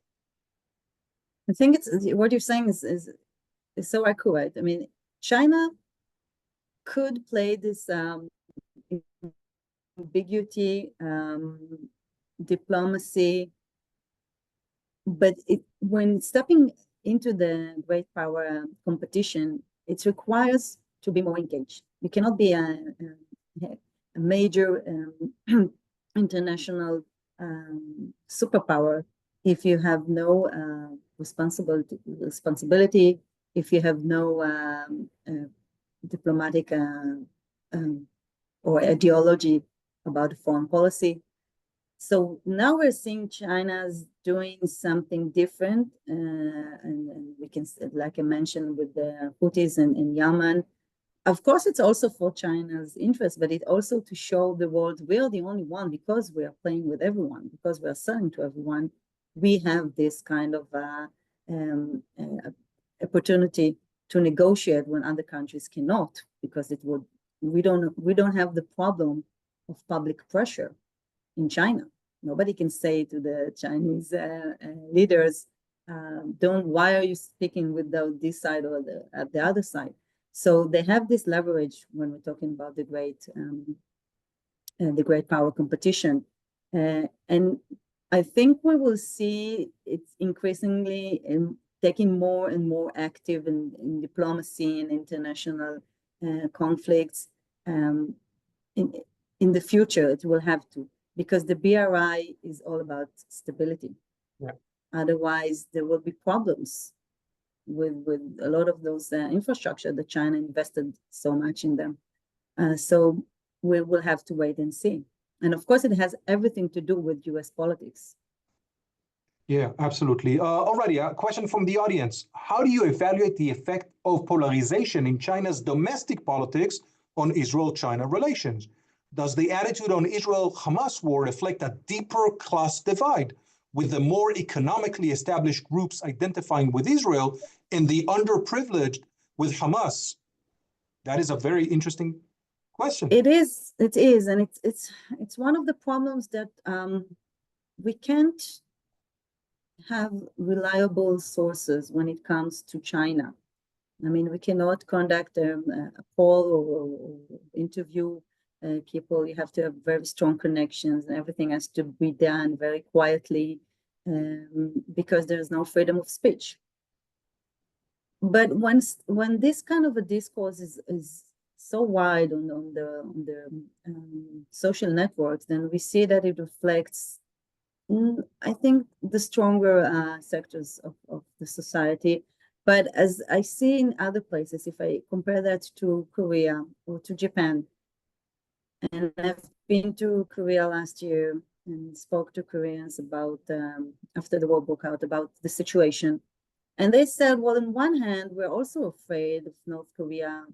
I think what you're saying is so accurate. I mean, China could play this ambiguity, diplomacy, but when stepping into the great power competition, it requires to be more engaged. You cannot be a major international superpower if you have no responsibility, if you have no diplomatic or ideology about foreign policy. So now we're seeing China's doing something different, and we can, like I mentioned, with the Houthis in Yemen. Of course, it's also for China's interest, but it also to show the world we are the only one, because we are playing with everyone, because we are selling to everyone. We have this kind of opportunity to negotiate when other countries cannot, because we don't have the problem of public pressure in China. Nobody can say to the Chinese leaders, why are you speaking with this side or the other side? So they have this leverage when we're talking about the great power competition. And I think we will see it's increasingly taking more and more active in diplomacy and international conflicts. In the future, it will have to, because the BRI is all about stability. Yeah. Otherwise, there will be problems with a lot of those infrastructure that China invested so much in them. So we will have to wait and see. And of course, it has everything to do with US politics. Yeah, absolutely. Alrighty, a question from the audience. How do you evaluate the effect of polarization in China's domestic politics on Israel-China relations? Does the attitude on Israel-Hamas war reflect a deeper class divide, with the more economically established groups identifying with Israel and the underprivileged with Hamas? That is a very interesting question. It is, and it's one of the problems that we can't have reliable sources when it comes to China. I mean, we cannot conduct a poll or interview people. You have to have very strong connections, and everything has to be done very quietly because there's no freedom of speech. But when this kind of a discourse is so wide on the social networks, then we see that it reflects, I think, the stronger sectors of the society. But as I see in other places, if I compare that to Korea or to Japan, and I've been to Korea last year and spoke to Koreans about, after the war broke out, about the situation. And they said, well, on one hand, we're also afraid of North Korea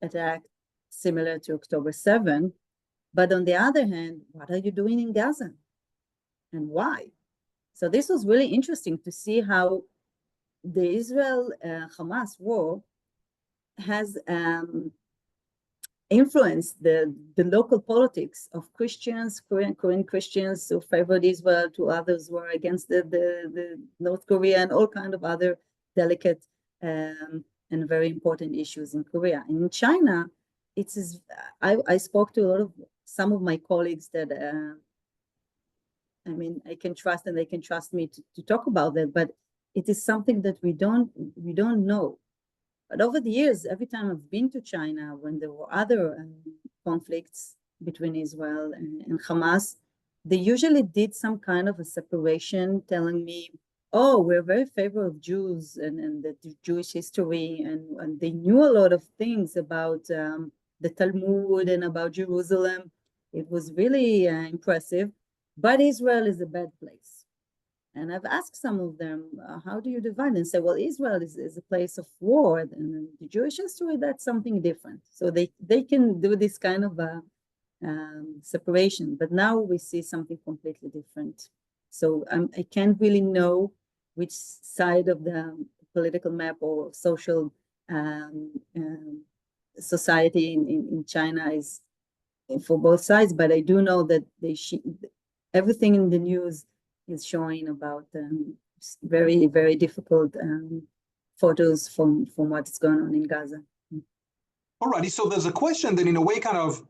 attack similar to October 7. But on the other hand, what are you doing in Gaza? And why? So this was really interesting to see how the Israel-Hamas war has influenced the local politics of Christians, Korean Christians who favored Israel, to others who are against the North Korea, and all kinds of other delicate and very important issues in Korea. And in China, I spoke to some of my colleagues that I mean, I can trust, and they can trust me to talk about that, but it is something that we don't know. But over the years, every time I've been to China, when there were other conflicts between Israel and Hamas, they usually did some kind of a separation, telling me, oh, we're very favorable of Jews and the Jewish history, and they knew a lot of things about the Talmud and about Jerusalem. It was really impressive, but Israel is a bad place. And I've asked some of them, how do you divide? And say, well, Israel is a place of war, and the Jewish history, that's something different. So they can do this kind of a separation, but now we see something completely different. So I can't really know which side of the political map or social society in China is for both sides, but I do know that everything in the news is showing about very, very difficult photos from what's going on in Gaza. Alrighty, so there's a question that in a way kind of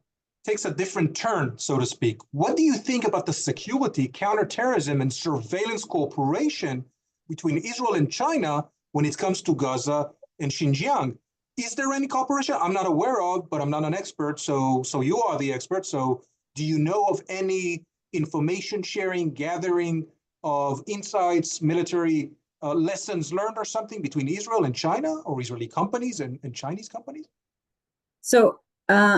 takes a different turn, so to speak. What do you think about the security, counterterrorism, and surveillance cooperation between Israel and China when it comes to Gaza and Xinjiang? Is there any cooperation? I'm not aware of, but I'm not an expert, so you are the expert. So do you know of any information sharing, gathering of insights, military lessons learned or something between Israel and China, or Israeli companies and Chinese companies? So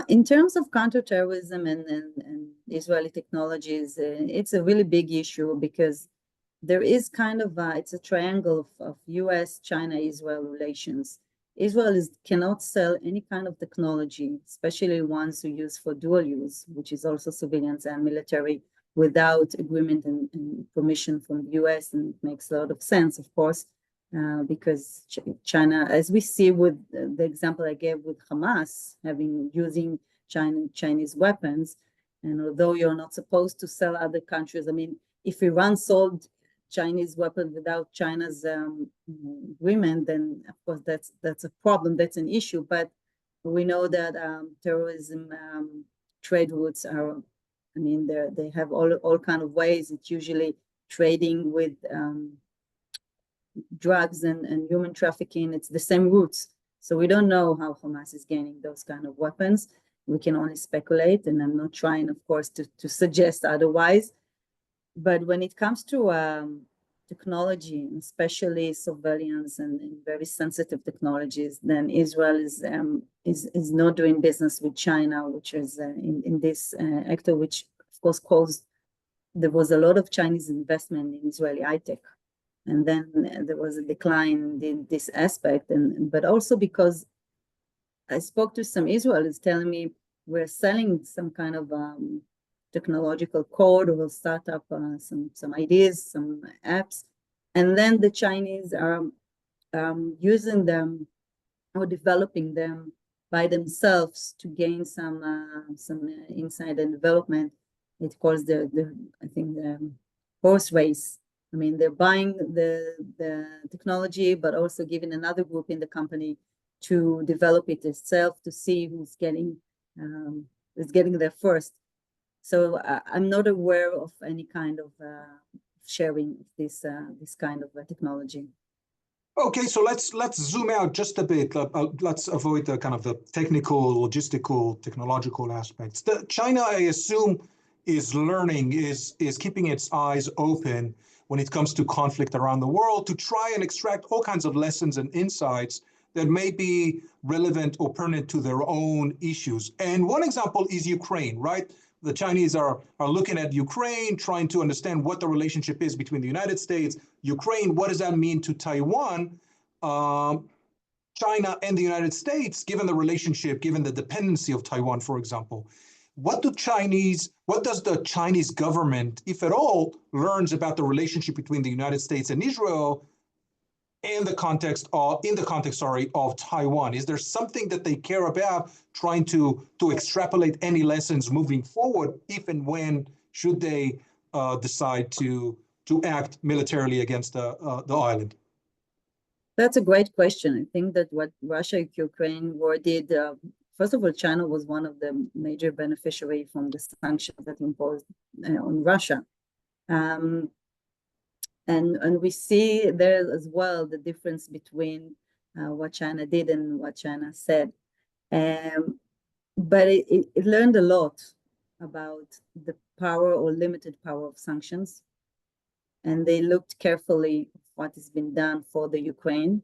in terms of counterterrorism and Israeli technologies, it's a really big issue because there is kind of it's a triangle of US, China, Israel relations. Israel cannot sell any kind of technology, especially ones we use for dual use, which is also civilians and military, without agreement and permission from the US. And it makes a lot of sense, of course, because China, as we see with the example I gave with Hamas, using Chinese weapons, and although you're not supposed to sell other countries, I mean, if Iran sold Chinese weapons without China's agreement, then of course that's a problem, that's an issue. But we know that terrorism trade routes are, I mean, they have all kind of ways. It's usually trading with drugs and human trafficking. It's the same routes. So we don't know how Hamas is gaining those kind of weapons. We can only speculate, and I'm not trying, of course, to suggest otherwise. But when it comes to technology, especially surveillance and very sensitive technologies, then Israel is not doing business with China, which is in this actor, which of course there was a lot of Chinese investment in Israeli high tech, and then there was a decline in this aspect, but also because I spoke to some Israelis telling me we're selling some kind of technological code, or will start up some ideas, some apps, and then the Chinese are using them or developing them by themselves to gain some insight and development. It calls I think the horse race. I mean, they're buying the technology, but also giving another group in the company to develop it itself, to see who's getting there first. So I'm not aware of any kind of sharing this kind of technology. Okay, so let's zoom out just a bit. Let's avoid the kind of the technical, logistical, technological aspects. China, I assume, is learning, is keeping its eyes open when it comes to conflict around the world to try and extract all kinds of lessons and insights that may be relevant or pertinent to their own issues. And one example is Ukraine, right? The Chinese are looking at Ukraine, trying to understand what the relationship is between the United States, Ukraine, what does that mean to Taiwan, China and the United States, given the relationship, given the dependency of Taiwan, for example. What does the Chinese government, if at all, learns about the relationship between the United States and Israel in the context of Taiwan? Is there something that they care about trying to extrapolate any lessons moving forward, if and when should they decide to act militarily against the island? That's a great question. I think that what Russia-Ukraine war did, first of all, China was one of the major beneficiaries from the sanctions that imposed on Russia. And we see there as well the difference between what China did and what China said. But it learned a lot about the power or limited power of sanctions. And they looked carefully at what has been done for the Ukraine,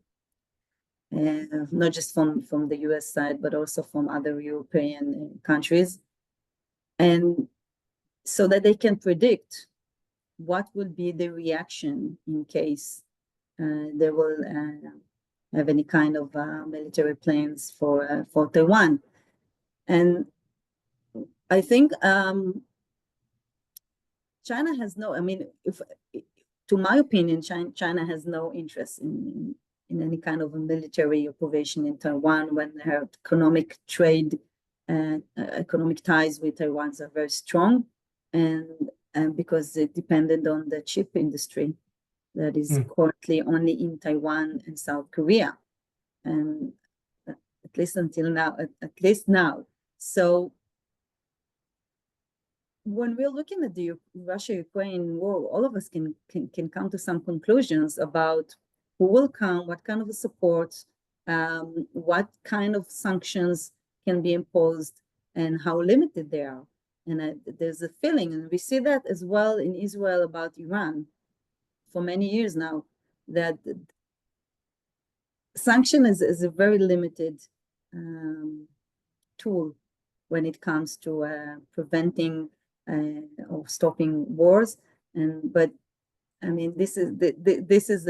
not just from the US side, but also from other European countries. And so that they can predict what will be the reaction in case they will have any kind of military plans for Taiwan. And I think China has no, I mean, to my opinion, China has no interest in any kind of a military operation in Taiwan when her economic trade and economic ties with Taiwan are very strong, and because it depended on the chip industry that is currently only in Taiwan and South Korea, and at least until now, at least now. So when we're looking at the Russia-Ukraine war, all of us can come to some conclusions about who will come, what kind of a support, what kind of sanctions can be imposed, and how limited they are. And there's a feeling, and we see that as well in Israel about Iran for many years now, that sanction is a very limited tool when it comes to preventing or stopping wars. But I mean, this is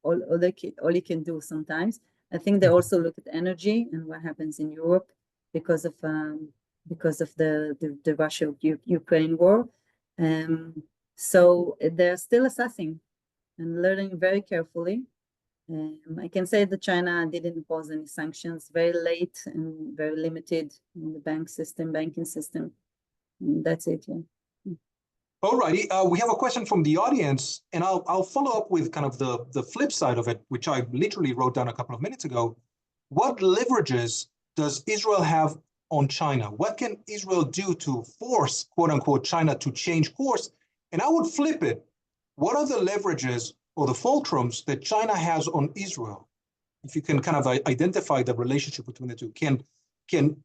all you can do sometimes. I think they also look at energy and what happens in Europe because of the Russia-Ukraine war. So they're still assessing and learning very carefully. I can say that China didn't impose any sanctions, very late and very limited in the banking system. And that's it, yeah. All righty. We have a question from the audience, and I'll follow up with kind of the flip side of it, which I literally wrote down a couple of minutes ago. What leverages does Israel have on China? What can Israel do to force, quote unquote, China to change course? And I would flip it. What are the leverages or the fulcrums that China has on Israel? If you can kind of identify the relationship between the two. Can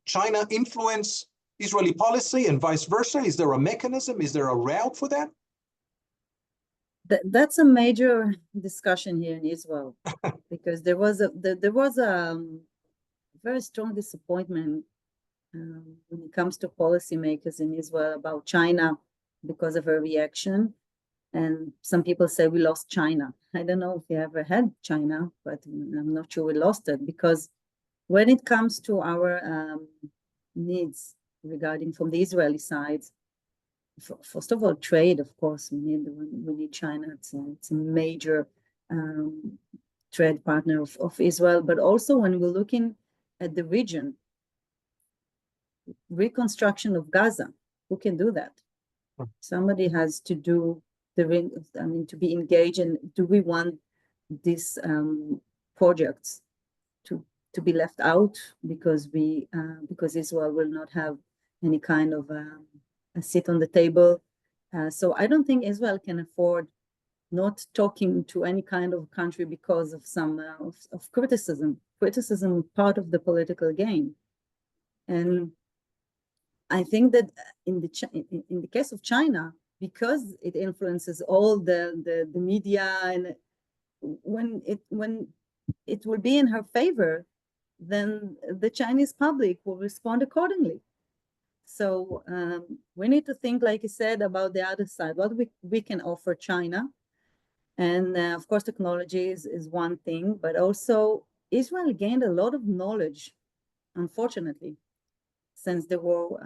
China influence Israeli policy and vice versa? Is there a mechanism? Is there a route for that? That's a major discussion here in Israel because there was a very strong disappointment when it comes to policymakers in Israel about China because of her reaction. And some people say we lost China. I don't know if we ever had China, but I'm not sure we lost it, because when it comes to our needs regarding from the Israeli side, first of all, trade, of course, we need China. It's a major trade partner of Israel, but also when we're looking at the region, reconstruction of Gaza, who can do that? Somebody has to do to be engaged. And do we want these projects to be left out because Israel will not have any kind of a seat on the table? So I don't think Israel can afford not talking to any kind of country because of some of criticism. Criticism part of the political game, and I think that in the case of China, because it influences all the media, and when it will be in her favor, then the Chinese public will respond accordingly. So we need to think, like you said, about the other side, what we can offer China. And of course, technology is one thing, but also Israel gained a lot of knowledge, unfortunately, since the war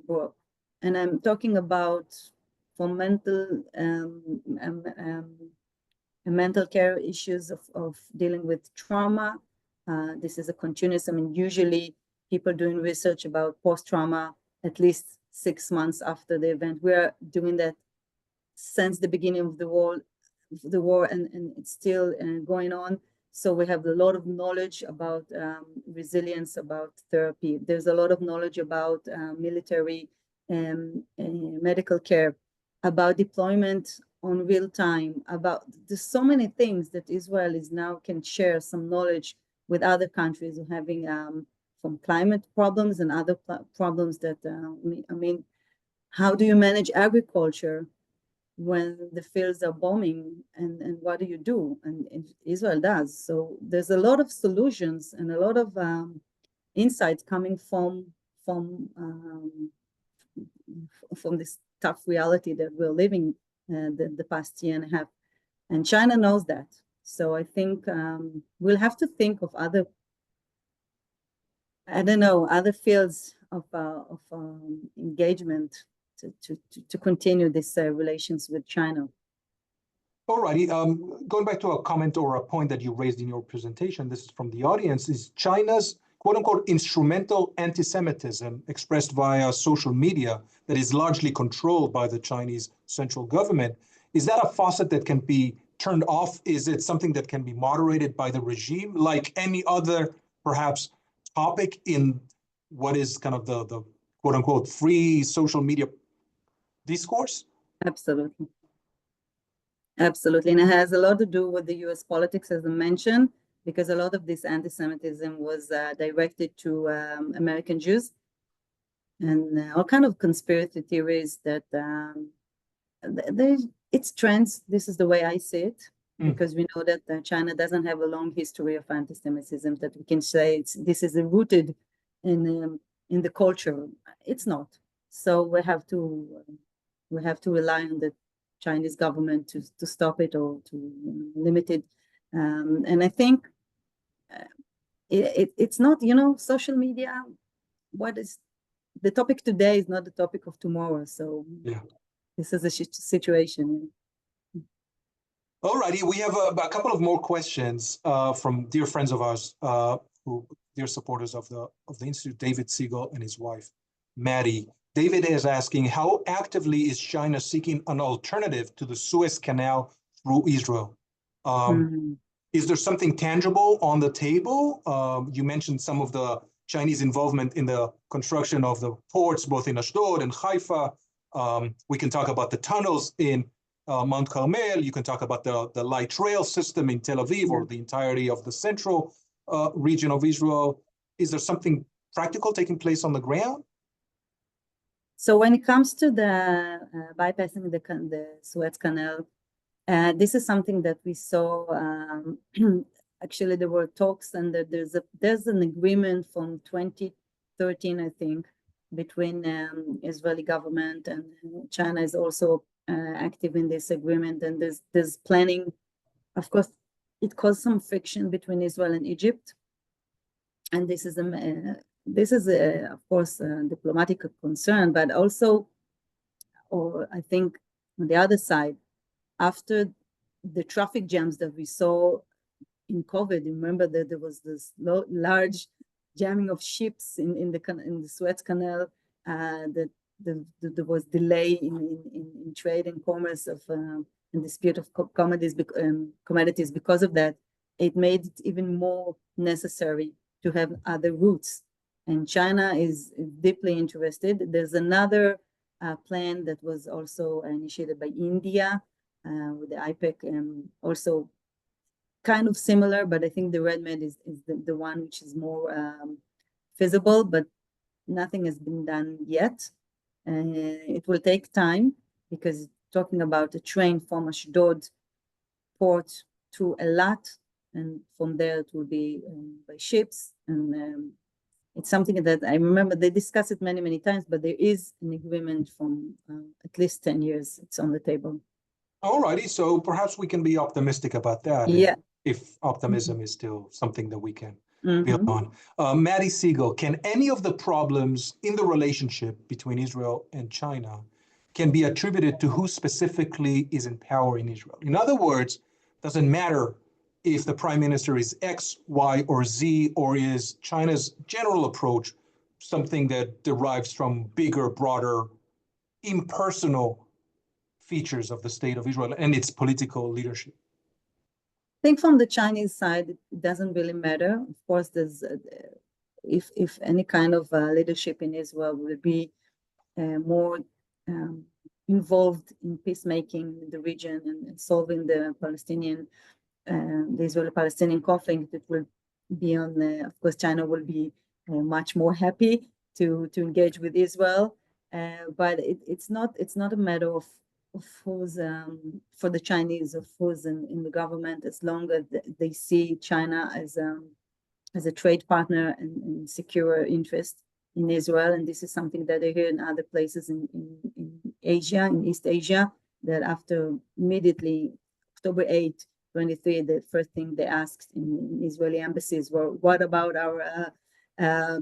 broke. And I'm talking about for mental care issues of dealing with trauma. This is a continuous, usually people doing research about post-trauma at least 6 months after the event. We are doing that since the beginning of the war, and it's still going on. So we have a lot of knowledge about resilience, about therapy. There's a lot of knowledge about military medical care, about deployment on real time, there's so many things that Israel is now can share some knowledge with other countries who having from climate problems and other problems that, how do you manage agriculture when the fields are bombing, and what do you do? And Israel does. So there's a lot of solutions and a lot of insights coming from this tough reality that we're living the past year and a half. And China knows that. So I think we'll have to think of other, other fields of engagement to continue this relations with China. Alrighty, going back to a comment or a point that you raised in your presentation, this is from the audience, is China's quote-unquote instrumental anti-Semitism expressed via social media that is largely controlled by the Chinese central government. Is that a faucet that can be turned off? Is it something that can be moderated by the regime, like any other, perhaps, topic in what is kind of the quote-unquote free social media discourse? Absolutely. Absolutely. And it has a lot to do with the US politics, as I mentioned, because a lot of this anti-Semitism was directed to American Jews, and all kind of conspiracy theories that it's trends. This is the way I see it, because we know that China doesn't have a long history of anti-Semitism that we can say this is rooted in the culture. It's not. So we have to rely on the Chinese government to stop it or to limit it. And I think it's not, social media, what is the topic today is not the topic of tomorrow. So yeah, this is a situation. All righty, we have a couple of more questions from dear friends of ours, dear supporters of the Institute, David Siegel and his wife, Maddie. David is asking, how actively is China seeking an alternative to the Suez Canal through Israel? Is there something tangible on the table? You mentioned some of the Chinese involvement in the construction of the ports, both in Ashdod and Haifa. We can talk about the tunnels in Mount Carmel. You can talk about the light rail system in Tel Aviv, or the entirety of the central region of Israel. Is there something practical taking place on the ground? So when it comes to the bypassing the Suez Canal, this is something that we saw. Actually, there were talks, and there's an agreement from 2013, I think, between Israeli government, and China is also active in this agreement. And there's planning. Of course, it caused some friction between Israel and Egypt, and this is of course a diplomatic concern, but also or I think on the other side, after the traffic jams that we saw in COVID, remember that there was this large jamming of ships in the Suez Canal, that there was delay in trade and commerce of in dispute of commodities because of that. It made it even more necessary to have other routes, and China is deeply interested. There's another plan that was also initiated by India with the IPEC, also kind of similar, but I think the red med is the one which is more feasible, but nothing has been done yet. It will take time, because talking about a train from Ashdod port to Eilat, and from there it will be by ships, and it's something that I remember they discussed it many times, but there is an agreement from at least 10 years. It's on the table. All righty, so perhaps we can be optimistic about that. Yeah. If optimism is still something that we can build on. Maddie Siegel, can any of the problems in the relationship between Israel and China can be attributed to who specifically is in power in Israel? In other words, doesn't matter if the prime minister is X, Y, or Z, or is China's general approach something that derives from bigger, broader, impersonal features of the state of Israel and its political leadership? I think from the Chinese side, it doesn't really matter. Of course, there's if any kind of leadership in Israel will be more involved in peacemaking in the region and solving the Israeli-Palestinian conflict, it will be on. Of course, China will be much more happy to engage with Israel, but it's not a matter of who's for the Chinese, of who's in the government, as long as they see China as a trade partner and secure interest in Israel. And this is something that I hear in other places in Asia, in East Asia, that after immediately October 8, 23, the first thing they asked in Israeli embassies were, what about our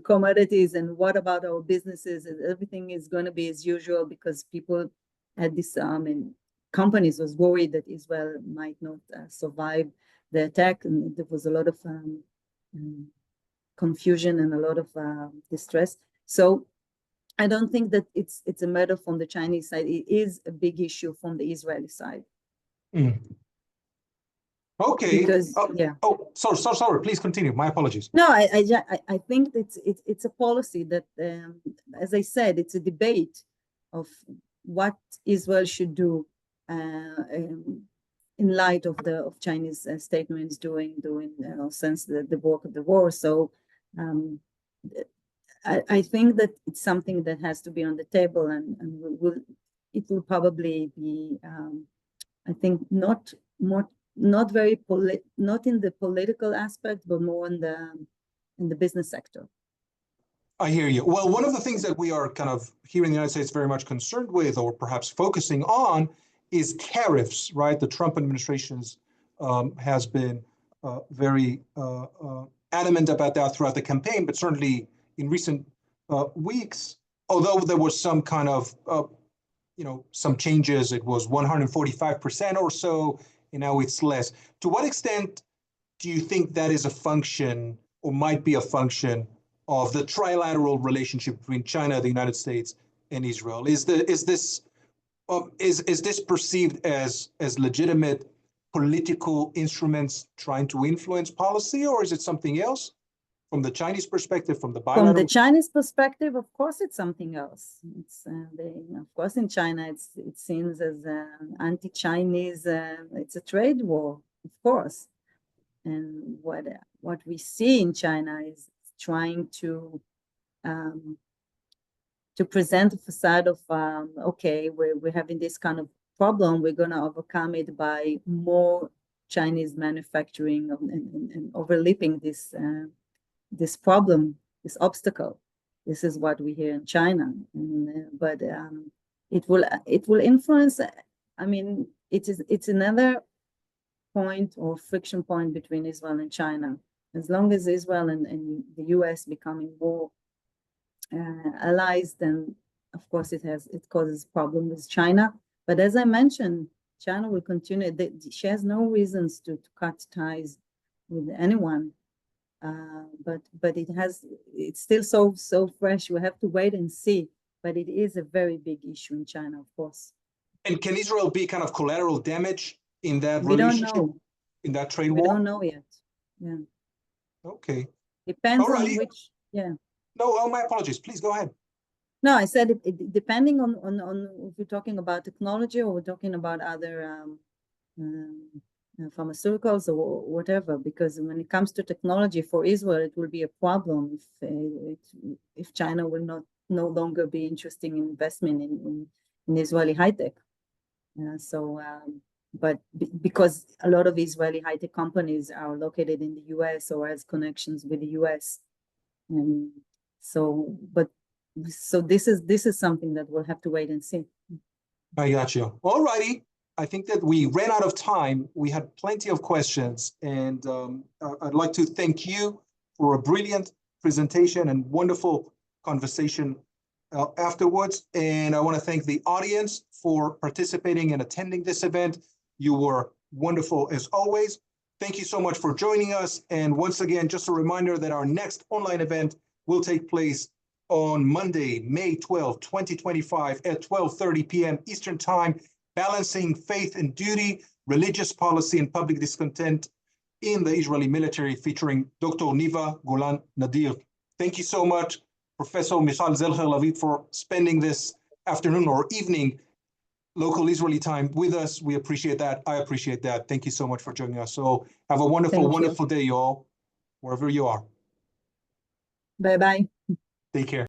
commodities, and what about our businesses? And everything is going to be as usual, because people had this, and companies was worried that Israel might not survive the attack, and there was a lot of confusion and a lot of distress. So I don't think that it's a matter from the Chinese side. It is a big issue from the Israeli side. Okay. Because sorry. Please continue. My apologies. No, I think it's a policy that, as I said, it's a debate of what Israel should do in light of Chinese statements during since the work of the war. So I think that it's something that has to be on the table, and it will probably be I think not in the political aspect, but more in the business sector. I hear you. Well, one of the things that we are kind of here in the United States very much concerned with, or perhaps focusing on, is tariffs, right? The Trump administration has been very adamant about that throughout the campaign, but certainly in recent weeks, although there was some kind of, some changes, it was 145% or so, and now it's less. To what extent do you think that is a function, or might be a function, of the trilateral relationship between China, the United States, and Israel? Is this perceived as legitimate political instruments trying to influence policy, or is it something else from the Chinese perspective, from the bilateral? From the Chinese perspective, of course, it's something else. It's of course in China, it seems as anti-Chinese. It's a trade war, of course, and what we see in China is trying to present a facade of okay, we're having this kind of problem, we're going to overcome it by more Chinese manufacturing and overleaping this problem, this obstacle. This is what we hear in China, but it will influence. I mean, it's another point or friction point between Israel and China. As long as Israel and the US becoming more allies, then of course, it causes problem with China. But as I mentioned, China will continue. She has no reasons to cut ties with anyone. But it's still so fresh. We have to wait and see. But it is a very big issue in China, of course. And can Israel be kind of collateral damage in that We don't relationship, know. in that trade We war? don't know yet. Yeah. Okay. Depends on Alrighty. which. Yeah. No, oh, my apologies. Please go ahead. No, I said it depending on if we're talking about technology or we're talking about other pharmaceuticals or whatever. Because when it comes to technology for Israel, it will be a problem if China will no longer be interested in investment in Israeli high tech. But because a lot of Israeli high tech companies are located in the U.S. or has connections with the U.S. And so this is something that we'll have to wait and see. I got you. All righty. I think that we ran out of time. We had plenty of questions, and I'd like to thank you for a brilliant presentation and wonderful conversation afterwards. And I want to thank the audience for participating and attending this event. You were wonderful as always. Thank you so much for joining us. And once again, just a reminder that our next online event will take place on Monday, May 12, 2025 at 12:30 p.m. Eastern Time, Balancing Faith and Duty, Religious Policy and Public Discontent in the Israeli Military, featuring Dr. Niva Golan Nadir. Thank you so much, Professor Michal Zelher-Lavit, for spending this afternoon or evening local Israeli time with us. We appreciate that. I appreciate that. Thank you so much for joining us. So have a wonderful day, y'all, wherever you are. Bye-bye. Take care.